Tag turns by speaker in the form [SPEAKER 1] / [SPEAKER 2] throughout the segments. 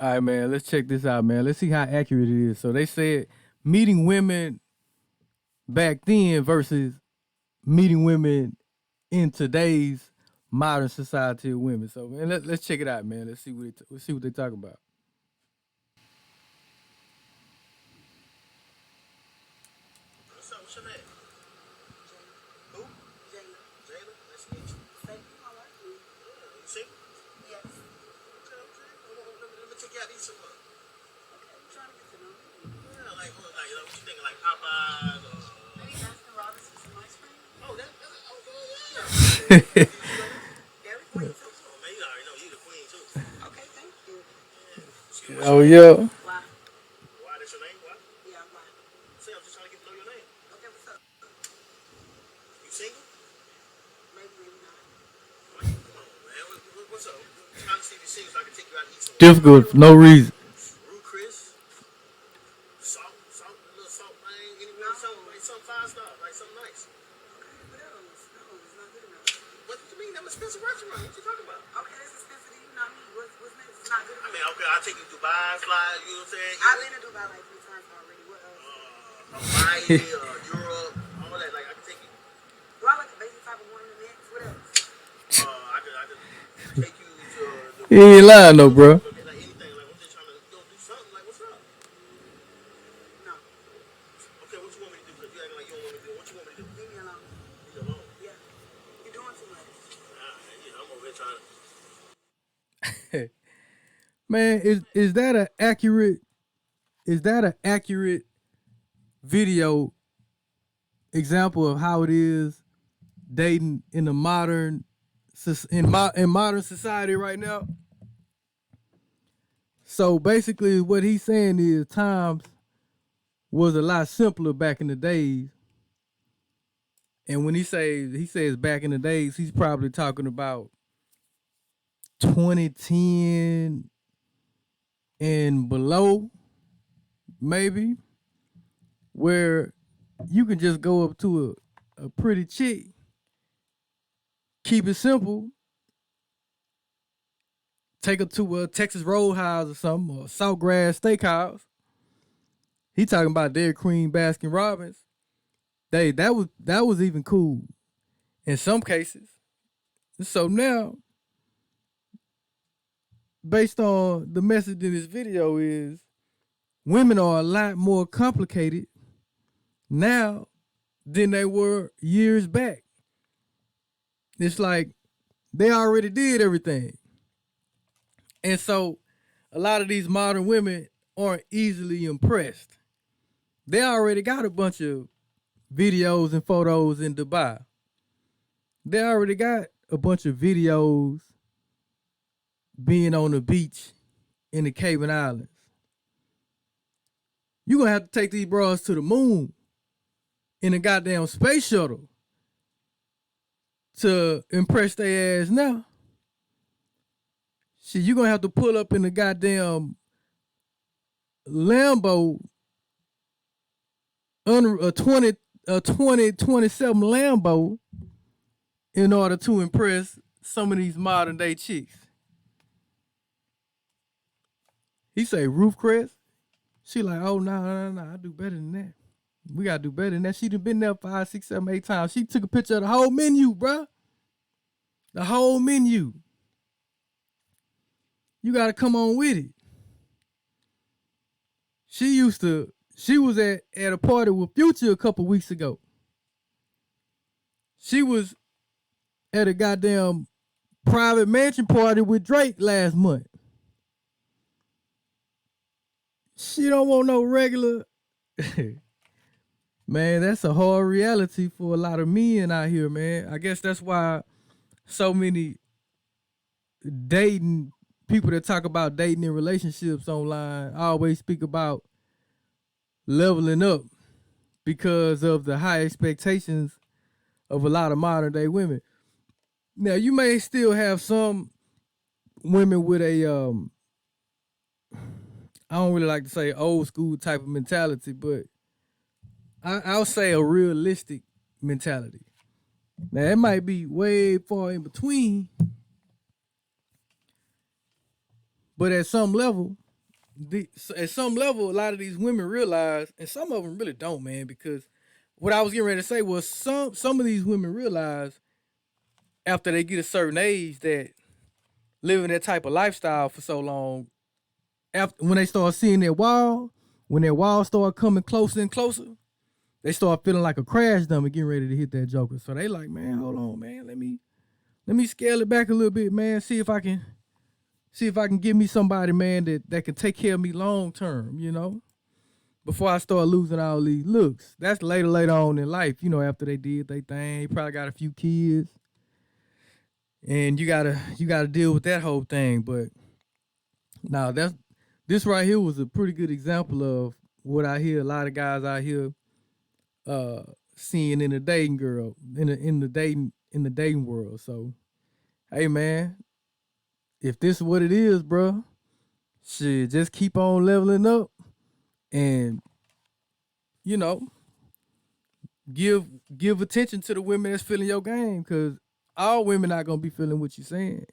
[SPEAKER 1] All right, man. Let's check this out, man. Let's see how accurate it is. So they said meeting women back then versus meeting women in today's modern society of women. So man, let's check it out, man. Let's see what they talk about.
[SPEAKER 2] What's up? What's your name? Who? Jayla. Jayla? Nice to meet you. Thank you. How are you? Yeah, you single? Yes. Okay, okay. Let me take you out to eat somewhere. Okay, I'm trying to get to know you. Yeah, what you thinking? Like Popeyes or maybe Baskin Robbins with some ice cream? Oh, yeah. Dairy Queen too. Oh, man, you already know you the queen too. Okay, thank you. Yeah.
[SPEAKER 1] Oh yeah.
[SPEAKER 2] Why? Why? That's your name? Why? Yeah, why? See, I'm just trying to get to know your name. Okay, what's up? You single? Maybe, maybe not. Come on, man. What's up? I'm trying to see if you're single so I can take you out to eat somewhere.
[SPEAKER 1] Difficult for no reason.
[SPEAKER 2] Rude Chris? Salt, a little salt, man. Anywhere, something 5 star, like something nice. Okay, what else? No, it's not good enough. What do you mean? I'm a expensive restaurant. What you talking about? Okay, it's expensive to you, not me. What's next? It's not good enough. I mean, okay, I'll take you to Dubai, fly, you know what I'm saying? I've been to Dubai like 3 times already. What else? Hawaii, Europe, all that. Like, I can take you. Do I like the basic type of woman next? What else? I could take you to the.
[SPEAKER 1] He ain't lying though, bro.
[SPEAKER 2] Like anything. Like, I'm just trying to go do something. Like, what's up? No. Okay, what you want me to do? Because you acting like you don't want me to do. What you want me to do? Leave me alone. Leave you alone? Yeah. You're doing too much. I'm over here trying to.
[SPEAKER 1] Man, is that a accurate? Is that an accurate video example of how it is dating in the modern in modern society right now? So basically, what he's saying is times was a lot simpler back in the days. And when he says back in the days, he's probably talking about 2010 and below, maybe, where you can just go up to a pretty chick, keep it simple, take her to a Texas Roadhouse or something, or Saltgrass Steakhouse. He talking about Dairy Queen, Baskin Robbins. That was even cool in some cases. So now, based on the message in this video, is women are a lot more complicated now than they were years back. It's like they already did everything. And so a lot of these modern women aren't easily impressed. They already got a bunch of videos and photos in Dubai. They already got a bunch of videos being on the beach in the Cayman Islands. You're gonna have to take these bras to the moon in a goddamn space shuttle to impress their ass now. Shit, you're gonna have to pull up in the goddamn Lambo, a 2027 Lambo, in order to impress some of these modern day chicks. He say roof crest. She like, oh no, I do better than that. We gotta do better than that. She done been there 5, 6, 7, 8 times. She took a picture of the whole menu, bruh. The whole menu. You gotta come on with it. She was at a party with Future a couple weeks ago. She was at a goddamn private mansion party with Drake last month. She don't want no regular. Man, that's a hard reality for a lot of men out here, man. I guess that's why so many dating people that talk about dating and relationships online always speak about leveling up because of the high expectations of a lot of modern day women. Now, you may still have some women with a I don't really like to say old school type of mentality, but I'll say a realistic mentality. Now, it might be way far in between, but at some level, at some level, a lot of these women realize, and some of them really don't, man. Because what I was getting ready to say was some of these women realize after they get a certain age that living that type of lifestyle for so long, after when they start seeing their wall, when their wall start coming closer and closer, they start feeling like a crash dummy getting ready to hit that joker. So they like, man, hold on, man, let me scale it back a little bit, man. See if I can give me somebody, man, that can take care of me long term, before I start losing all these looks. That's later on in life, after they did their thing. They probably got a few kids. And you gotta deal with that whole thing. But now this right here was a pretty good example of what I hear a lot of guys out here seeing in the dating girl, in the dating world. So hey, man, if this is what it is, bro, shit, just keep on leveling up and give attention to the women that's feeling your game, because all women not gonna be feeling what you're saying.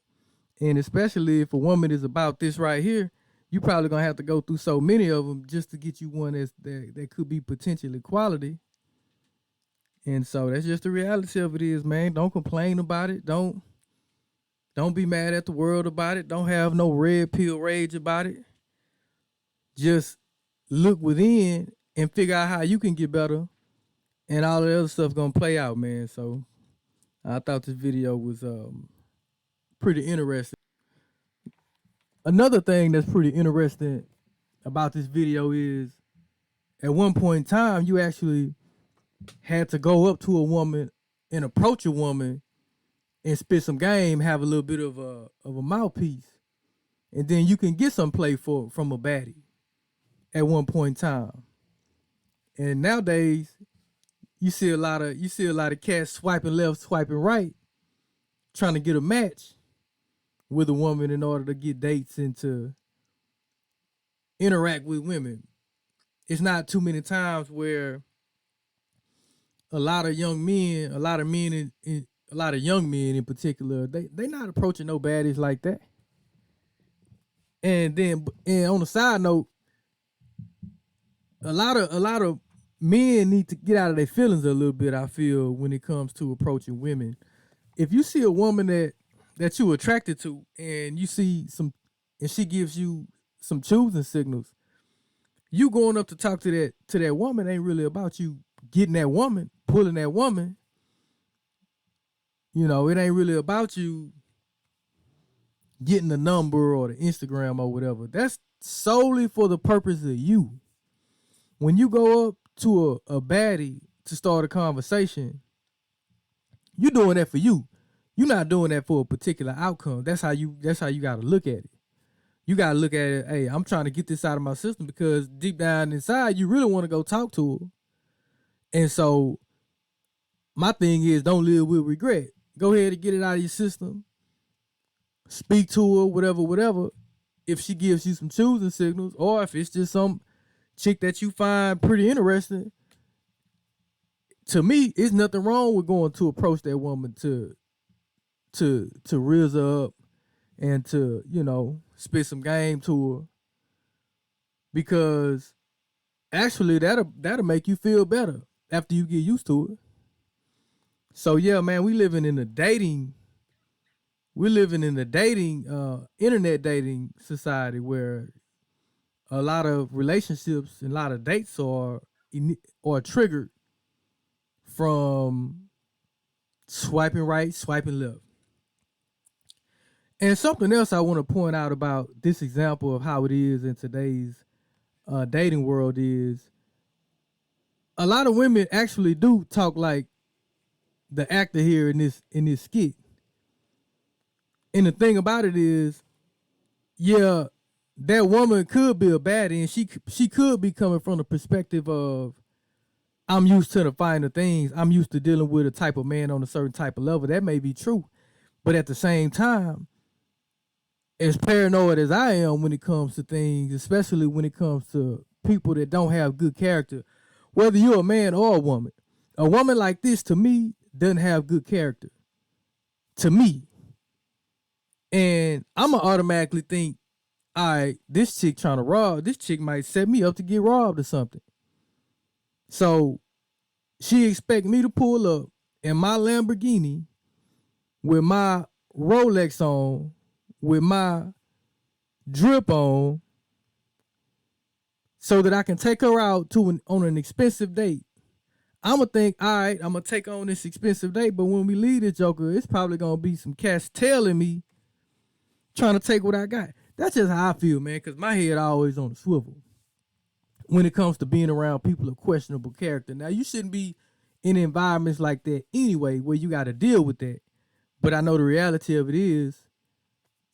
[SPEAKER 1] And especially if a woman is about this right here, you probably gonna have to go through so many of them just to get you one that could be potentially quality. And so that's just the reality of it is, man. Don't complain about it. Don't be mad at the world about it. Don't have no red pill rage about it. Just look within and figure out how you can get better, and all the other stuff gonna play out, man. So I thought this video was pretty interesting. Another thing that's pretty interesting about this video is at one point in time you actually had to go up to a woman and approach a woman and spit some game, have a little bit of a mouthpiece, and then you can get some play from a baddie at one point in time. And nowadays, you see a lot of cats swiping left, swiping right, trying to get a match with a woman in order to get dates and to interact with women. It's not too many times where a lot of young men, a lot of young men in particular, they not approaching no baddies like that. And on the side note, a lot of men need to get out of their feelings a little bit, I feel, when it comes to approaching women. If you see a woman that you attracted to and you see and she gives you some choosing signals, you going up to talk to that woman ain't really about you getting that woman, pulling that woman. It ain't really about you getting the number or the Instagram or whatever. That's solely for the purpose of you. When you go up to a baddie to start a conversation, you doing that for you. You're not doing that for a particular outcome. That's how you gotta look at it. You gotta look at it, hey, I'm trying to get this out of my system because deep down inside you really want to go talk to her. And so my thing is, don't live with regret. Go ahead and get it out of your system. Speak to her, whatever. If she gives you some choosing signals, or if it's just some chick that you find pretty interesting, to me, it's nothing wrong with going to approach that woman to riz her up and to, spit some game to her. Because actually that'll make you feel better after you get used to it. So yeah, man, we living in a internet dating society where a lot of relationships and a lot of dates are triggered from swiping right, swiping left. And something else I want to point out about this example of how it is in today's dating world is a lot of women actually do talk like the actor here in this skit. And the thing about it is, yeah, that woman could be a baddie, and she could be coming from the perspective of, I'm used to the finer things. I'm used to dealing with a type of man on a certain type of level. That may be true. But at the same time, as paranoid as I am when it comes to things, especially when it comes to people that don't have good character, whether you're a man or a woman like this, to me, doesn't have good character. To me. And I'm going to automatically think, all right, this chick trying to rob, this chick might set me up to get robbed or something. So she expect me to pull up in my Lamborghini with my Rolex on, with my drip on, so that I can take her out on an expensive date. I'ma think, all right, I'm gonna take on this expensive date, but when we leave this joker, it's probably gonna be some cats tailing me, trying to take what I got. That's just how I feel, man, because my head always on the swivel when it comes to being around people of questionable character. Now, you shouldn't be in environments like that anyway, where you got to deal with that. But I know the reality of it is,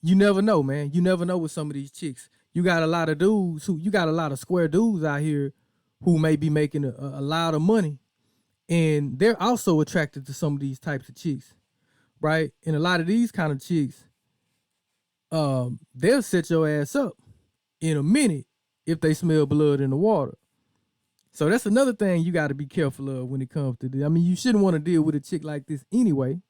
[SPEAKER 1] you never know, man. You never know with some of these chicks. You got a lot of dudes you got a lot of square dudes out here who may be making a lot of money. And they're also attracted to some of these types of chicks, right? And a lot of these kind of chicks, they'll set your ass up in a minute if they smell blood in the water. So that's another thing you got to be careful of when it comes to this. I mean, you shouldn't want to deal with a chick like this anyway.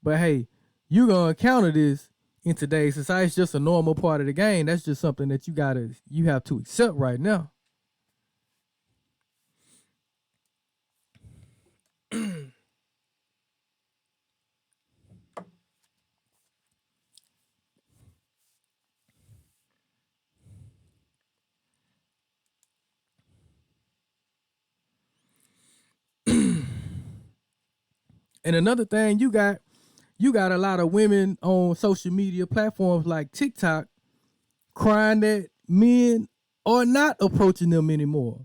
[SPEAKER 1] But hey, you're going to encounter this in today's society. It's just a normal part of the game. That's just something that you have to accept right now. And another thing, you got a lot of women on social media platforms like TikTok crying that men are not approaching them anymore.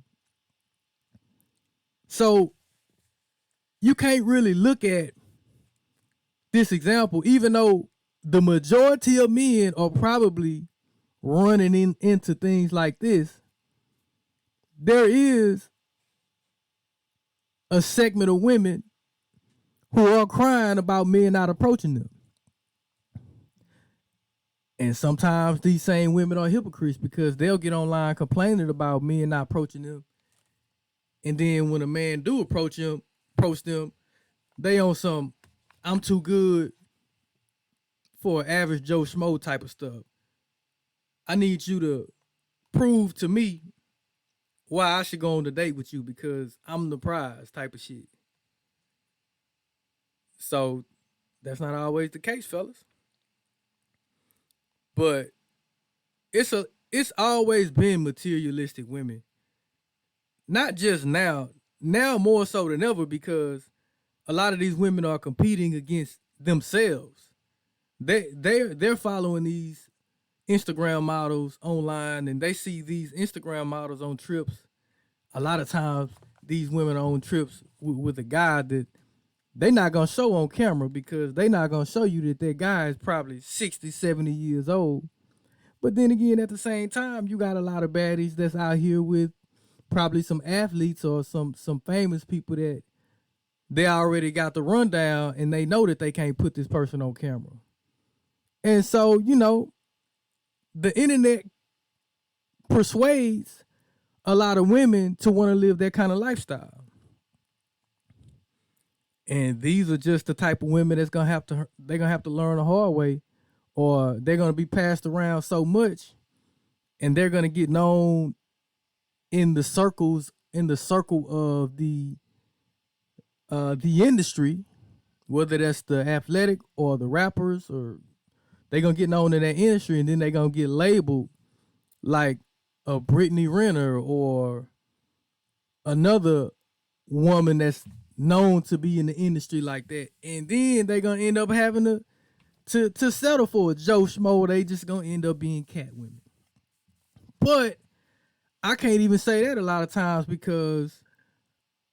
[SPEAKER 1] So you can't really look at this example, even though the majority of men are probably running into things like this. There is a segment of women who are crying about men not approaching them. And sometimes these same women are hypocrites because they'll get online complaining about men not approaching them. And then when a man do approach them, they on some, I'm too good for an average Joe Schmo type of stuff. I need you to prove to me why I should go on a date with you because I'm the prize type of shit. So that's not always the case, fellas. But it's always been materialistic women. Not just now more so than ever because a lot of these women are competing against themselves. They're following these Instagram models online and they see these Instagram models on trips. A lot of times these women are on trips with a guy that they're not going to show on camera because they're not going to show you that guy is probably 60, 70 years old. But then again, at the same time, you got a lot of baddies that's out here with probably some athletes or some famous people that they already got the rundown and they know that they can't put this person on camera. And so, the internet persuades a lot of women to want to live that kind of lifestyle. And these are just the type of women they're gonna have to learn the hard way, or they're gonna be passed around so much, and they're gonna get known in the circle of the industry, whether that's the athletic or the rappers, or they're gonna get known in that industry, and then they're gonna get labeled like a Brittany Renner or another woman that's known to be in the industry like that. And then they're gonna end up having to settle for a Joe Schmo. They just gonna end up being cat women. But I can't even say that a lot of times because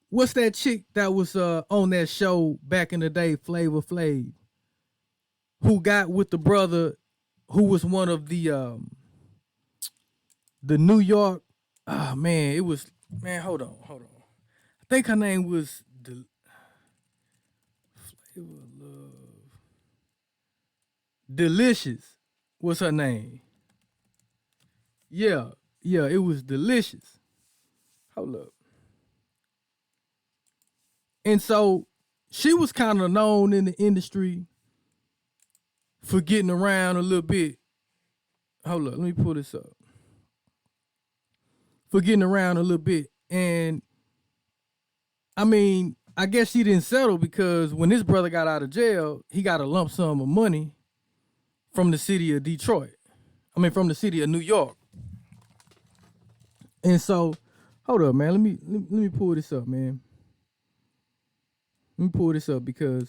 [SPEAKER 1] what's that chick that was on that show back in the day, Flavor Flav, who got with the brother who was one of the New York, hold on. I think her name was Flavor Love. Delicious was her name. Yeah, it was Delicious. Hold up. And so she was kind of known in the industry for getting around a little bit hold up, let me pull this up. For getting around a little bit. And I mean, I guess she didn't settle because when this brother got out of jail, he got a lump sum of money from the city of Detroit. I mean, from the city of New York. And so, hold up, man. Let me pull this up, man. Let me pull this up because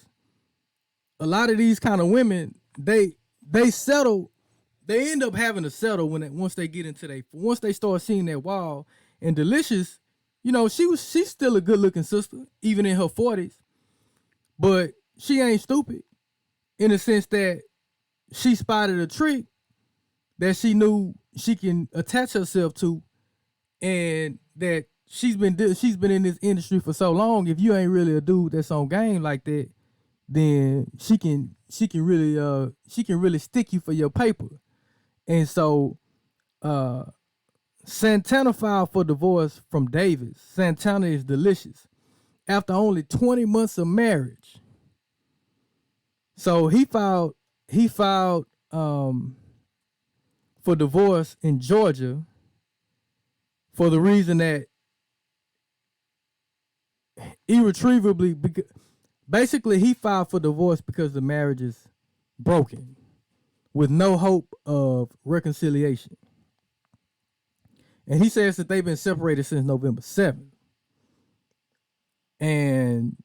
[SPEAKER 1] a lot of these kind of women, they settle. They end up having to settle once they get into once they start seeing that wall. And Delicious, you know, she's still a good looking sister, even in her 40s. But she ain't stupid in the sense that she spotted a trick that she knew she can attach herself to, and that she's been in this industry for so long. If you ain't really a dude that's on game like that, then she can really stick you for your paper. And so Santana filed for divorce from Davis. Santana is Delicious after only 20 months of marriage. So he filed for divorce in Georgia for the reason that irretrievably, basically he filed for divorce because the marriage is broken with no hope of reconciliation. And he says that they've been separated since November 7th. And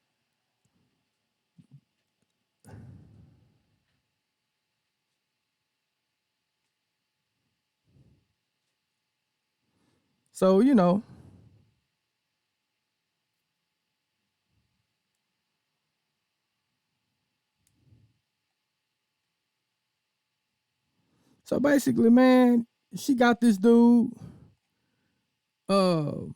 [SPEAKER 1] so, you know, so basically, man, she got this dude. So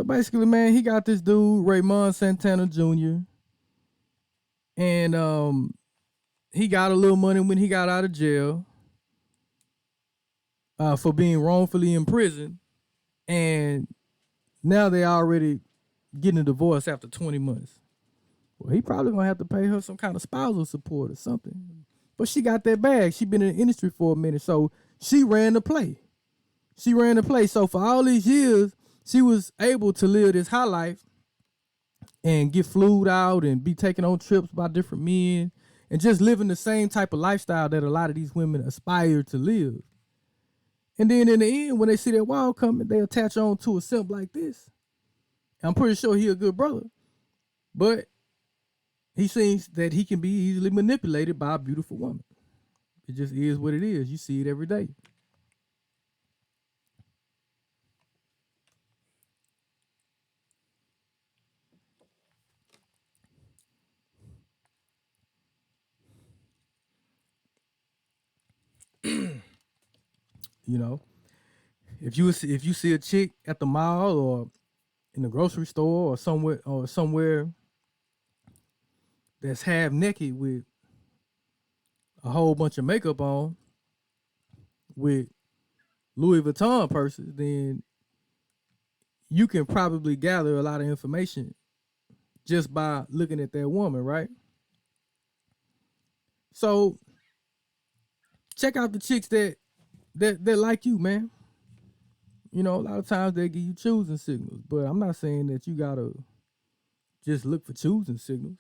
[SPEAKER 1] basically, man, he got this dude, Raymond Santana Jr. And he got a little money when he got out of jail for being wrongfully imprisoned. And now they already getting a divorce after 20 months. Well, he probably gonna have to pay her some kind of spousal support or something. But she got that bag. She been in the industry for a minute, so she ran the play. So for all these years, she was able to live this high life and get flued out and be taken on trips by different men and just living the same type of lifestyle that a lot of these women aspire to live. And then in the end, when they see that wall coming, they attach on to a simp like this. I'm pretty sure he a good brother, but he seems that he can be easily manipulated by a beautiful woman. It just is what it is. You see it every day. You know, if you see a chick at the mall or in the grocery store or somewhere that's half naked with a whole bunch of makeup on with Louis Vuitton purses, then you can probably gather a lot of information just by looking at that woman, right? So check out the chicks that like you, man. You know, a lot of times they give you choosing signals, but I'm not saying that you gotta just look for choosing signals.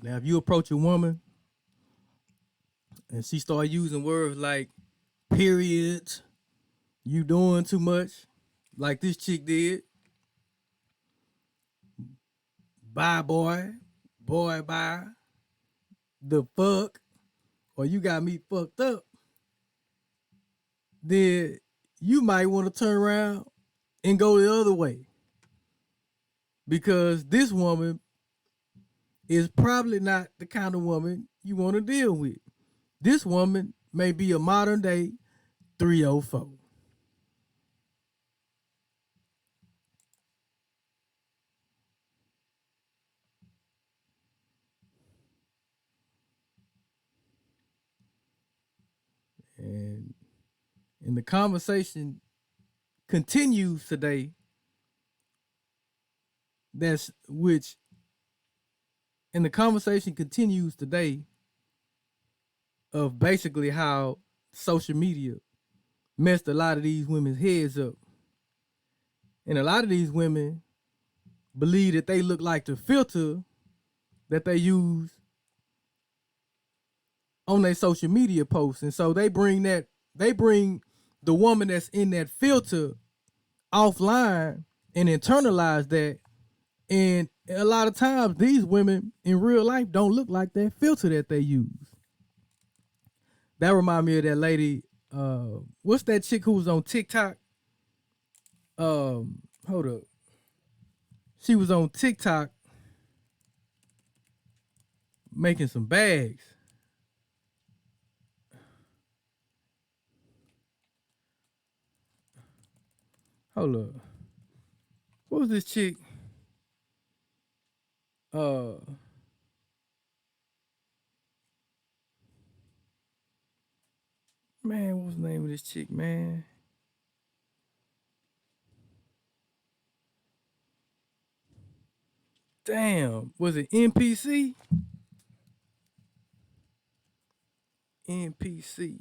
[SPEAKER 1] Now, if you approach a woman and she start using words like period, you doing too much, like this chick did, bye boy, boy bye, the fuck, or you got me fucked up, then you might want to turn around and go the other way. Because this woman is probably not the kind of woman you want to deal with. This woman may be a modern day 304. And the conversation continues today. That's which, and the conversation continues today of basically how social media messed a lot of these women's heads up. And a lot of these women believe that they look like the filter that they use on their social media posts. And so they bring the woman that's in that filter offline and internalize that. And a lot of times these women in real life don't look like that filter that they use. That remind me of that lady, what's that chick who was on TikTok? Hold up. She was on TikTok making some bags. Hold up. What was this chick? Man, what was the name of this chick, man? Damn, was it NPC? NPC.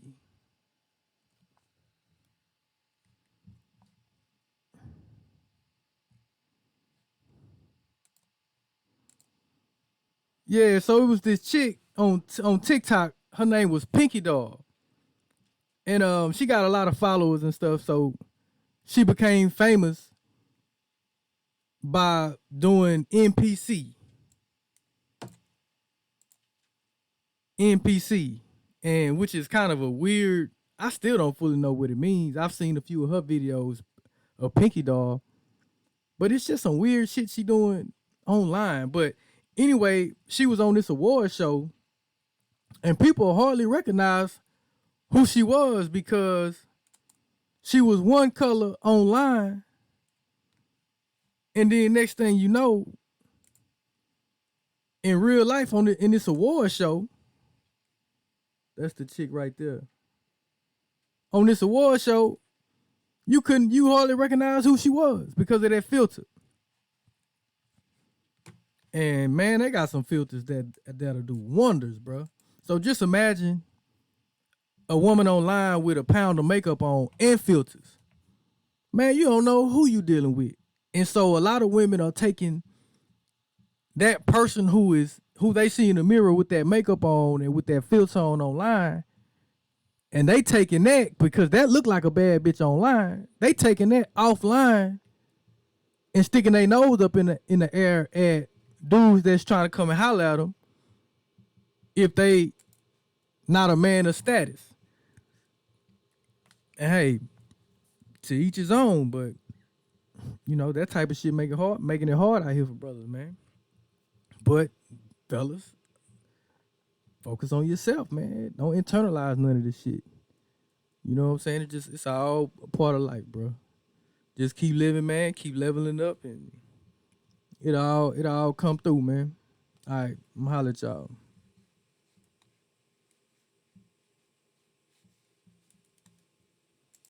[SPEAKER 1] Yeah, so it was this chick on TikTok. Her name was Pinky Doll, and she got a lot of followers and stuff. So she became famous by doing NPC, and which is kind of a weird. I still don't fully know what it means. I've seen a few of her videos of Pinky Doll, but it's just some weird shit she doing online. But anyway, she was on this award show, and people hardly recognize who she was because she was one color online, and then next thing you know, in real life in this award show, that's the chick right there. On this award show, you hardly recognize who she was because of that filter. And man, they got some filters that'll do wonders, bro. So just imagine a woman online with a pound of makeup on and filters. Man, you don't know who you dealing with. And so a lot of women are taking that person who they see in the mirror with that makeup on and with that filter on online, and they taking that because that look like a bad bitch online. They taking that offline and sticking their nose up in the air at dudes that's trying to come and holler at them if they not a man of status. And hey, to each his own, but you know that type of shit making it hard out here for brothers, man. But fellas, focus on yourself, man. Don't internalize none of this shit. You know what I'm saying? It's all a part of life, bro. Just keep living, man. Keep leveling up, and it all come through, man. All right, I'm holler at y'all.